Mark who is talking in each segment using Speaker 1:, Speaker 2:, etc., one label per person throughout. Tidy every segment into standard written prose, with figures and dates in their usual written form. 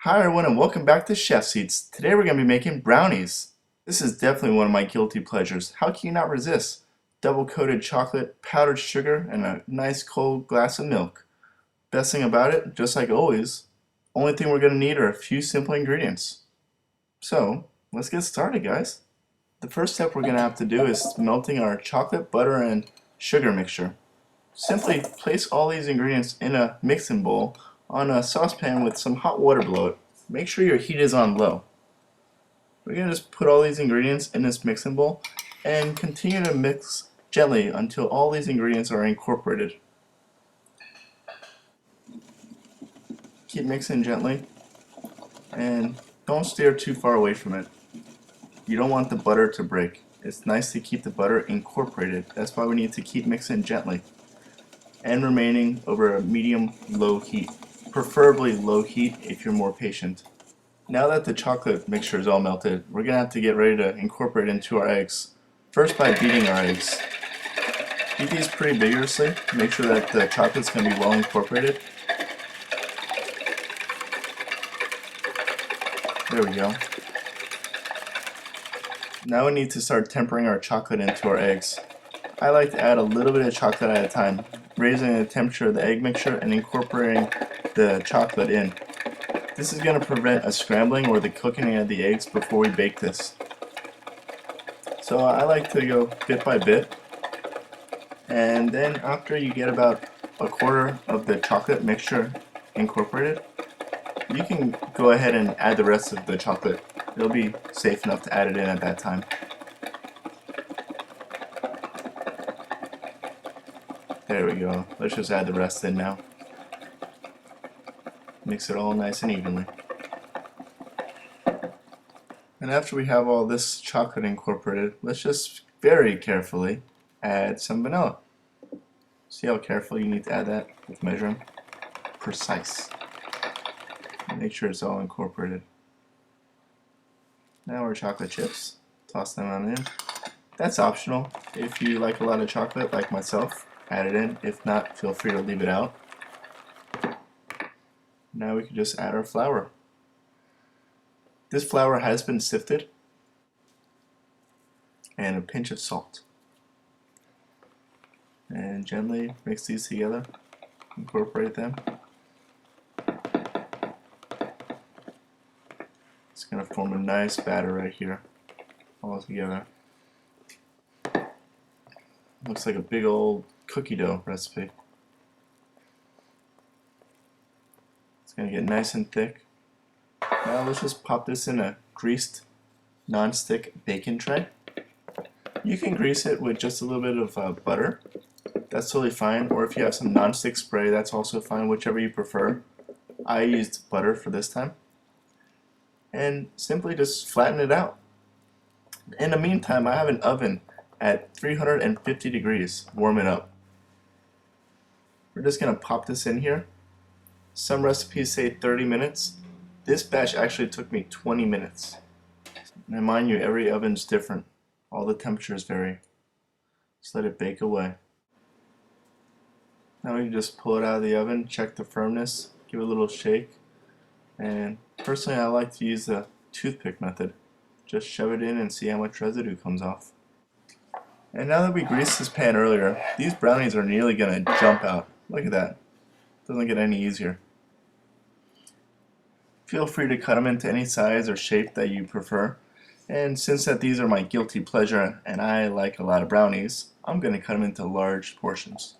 Speaker 1: Hi everyone and welcome back to Chef Seats. Today we're going to be making brownies. This is definitely one of my guilty pleasures. How can you not resist? Double coated chocolate, powdered sugar, and a nice cold glass of milk. Best thing about it, just like always, only thing we're going to need are a few simple ingredients. So, let's get started guys. The first step we're going to have to do is melting our chocolate, butter, and sugar mixture. Simply place all these ingredients in a mixing bowl on a saucepan with some hot water below it. Make sure your heat is on low. We're going to just put all these ingredients in this mixing bowl and continue to mix gently until all these ingredients are incorporated. Keep mixing gently and don't steer too far away from it. You don't want the butter to break. It's nice to keep the butter incorporated. That's why we need to keep mixing gently and remaining over a medium-low heat. Preferably low heat if you're more patient. Now that the chocolate mixture is all melted, we're going to have to get ready to incorporate it into our eggs. First by beating our eggs. Beat these pretty vigorously to make sure that the chocolate's going to be well incorporated. There we go. Now we need to start tempering our chocolate into our eggs. I like to add a little bit of chocolate at a time, raising the temperature of the egg mixture and incorporating the chocolate in. This is going to prevent a scrambling or the cooking of the eggs before we bake this. So I like to go bit by bit, and then after you get about a quarter of the chocolate mixture incorporated, you can go ahead and add the rest of the chocolate. It'll be safe enough to add it in at that time. There we go. Let's just add the rest in now. Mix it all nice and evenly. And after we have all this chocolate incorporated, let's just very carefully add some vanilla. See how careful you need to add that with measuring? Precise. Make sure it's all incorporated. Now our chocolate chips. Toss them on in. That's optional. If you like a lot of chocolate, like myself, add it in. If not, feel free to leave it out. Now we can just add our flour. This flour has been sifted, and a pinch of salt. And gently mix these together, incorporate them. It's going to form a nice batter right here, all together. Looks like a big old cookie dough recipe. It's going to get nice and thick. Now let's just pop this in a greased non-stick baking tray. You can grease it with just a little bit of butter. That's totally fine. Or if you have some non-stick spray, that's also fine, whichever you prefer. I used butter for this time. And simply just flatten it out. In the meantime, I have an oven at 350 degrees. Warm it up. We're just going to pop this in here. Some recipes say 30 minutes. This batch actually took me 20 minutes. And mind you, every oven's different. All the temperatures vary. Just let it bake away. Now we can just pull it out of the oven, check the firmness, give it a little shake. And personally, I like to use the toothpick method. Just shove it in and see how much residue comes off. And now that we greased this pan earlier, these brownies are nearly going to jump out. Look at that. Doesn't get any easier. Feel free to cut them into any size or shape that you prefer. And since that these are my guilty pleasure and I like a lot of brownies, I'm going to cut them into large portions.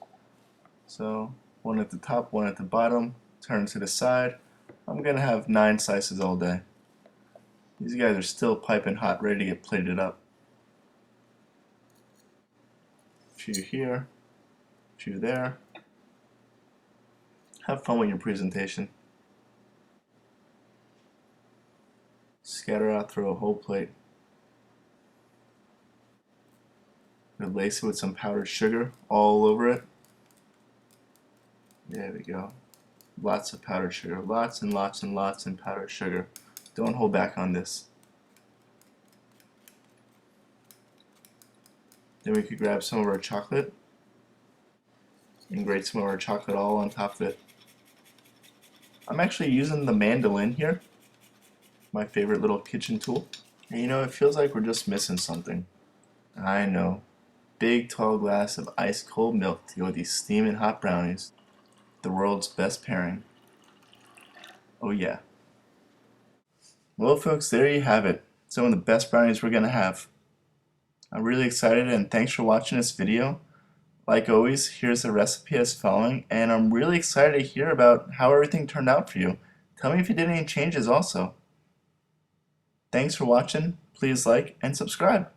Speaker 1: So one at the top, one at the bottom, turn to the side. I'm going to have 9 slices all day. These guys are still piping hot, ready to get plated up. A few here, a few there. Have fun with your presentation. Scatter out through a whole plate. Lace it with some powdered sugar all over it. There we go. Lots of powdered sugar. Lots and lots and lots of powdered sugar. Don't hold back on this. Then we could grab some of our chocolate and grate some of our chocolate all on top of it. I'm actually using the mandolin here my favorite little kitchen tool. And you know, it feels like we're just missing something. I know. Big tall glass of ice cold milk to go with these steaming hot brownies. The world's best pairing. Oh yeah. Well folks, there you have it. Some of the best brownies we're gonna have. I'm really excited and thanks for watching this video. Like always, here's the recipe as following, and I'm really excited to hear about how everything turned out for you. Tell me if you did any changes also. Thanks for watching, please like and subscribe.